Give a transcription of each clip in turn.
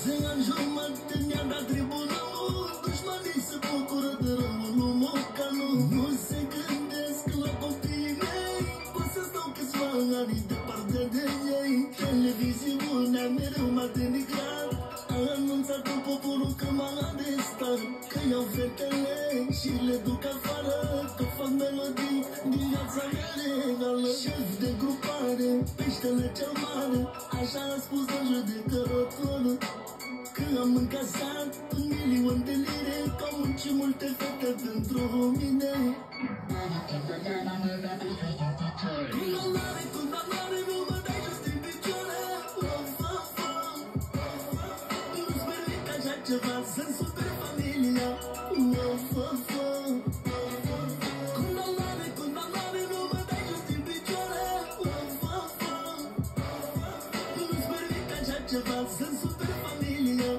6 ani jumătate mi-a dat tribunalul. Dușmanii se bucură de rămânul mocanul. Nu se gândesc la copiii mei, pot să stau câțiva ani departe de ei. Televiziunea mereu m-a denigrat, a anunțat în poporul că m-a arestat, că iau fetele și le duc afară, că fac melodii din viața mea legală. Șef de grupare, peștele cel mare, așa a spus la judecătorul, că am încasat 1.000.000 de lire, că au muncit multe fete pentru mine. Condamnare, condamnare, nu mă dai jos din picioare. Nu-ți permit așa ceva, să-mi super familia. Condamnare, condamnare, nu mă dai jos din picioare. Nu-ți permit așa ceva, să-mi super familia.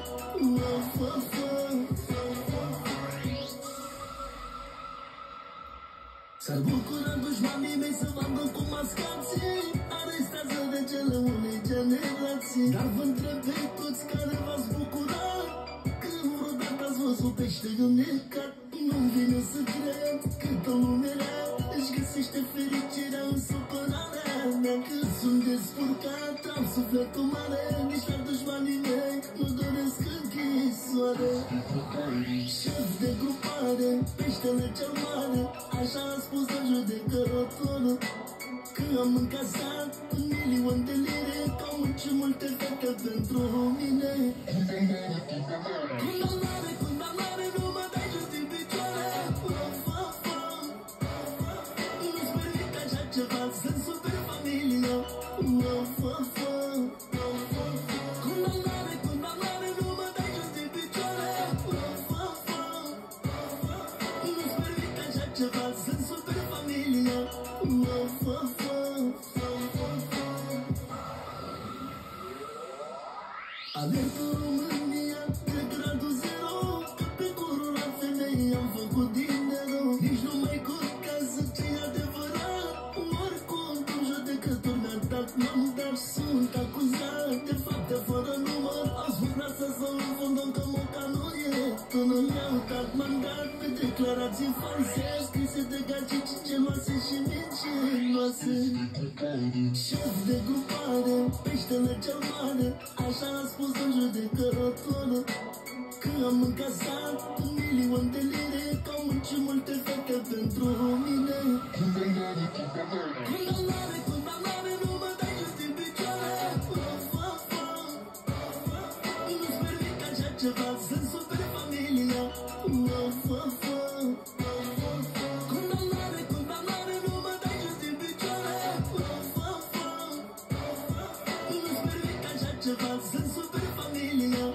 S-ar bucura dușmanii mei să vadă cum mascații arestează de cele unei generații. Dar vă întreb pe toți care v-ați bucurat, când vreodată ați văzut pește înnecat. Nu-mi vine să cred câtă lume rea își găsește fericirea în supărarea mea. Când sunt descurcat, am sufletul mare, nici la dușmanii mei nu doresc închisoare. Șef de grupare, peștele cel mare, așa a spus la judecătorul, că am încasat 1.000.000 de lire, că au muncit multe fete pentru mine. Condamnare, condamnare, nu mă dai jos din picioare. Nu-ți permit așa ceva, să-mi super familia. Condamnare, condamnare, nu mă dai jos din picioare. Nu-ți permit așa ceva, să-mi super familia. Alertă România de gradul 0, că pe curul la femei am făcut dinero. Nici nu mai contează ce-i adevărat, oricum un judecător mi-a dat mandat. Sunt acuzat de fapte fără număr, am zburat să înfundăm că mocanul e. Până mi-au dat mandat pe declarații false, scrise de gagici geloase și mincinoase. Șef de grupare, peștele cel mare, așa a spus în judecătorul, că am încasat 1.000.000 de lire, că au muncit multe fete pentru mine. Condamnare, condamnare, nu mă dai jos din picioare. Nu-ți permit așa ceva, să-mi super familia. Condamnare, condamnare, nu mă dai jos din picioare. Nu-ți permit așa ceva, să-mi super familia.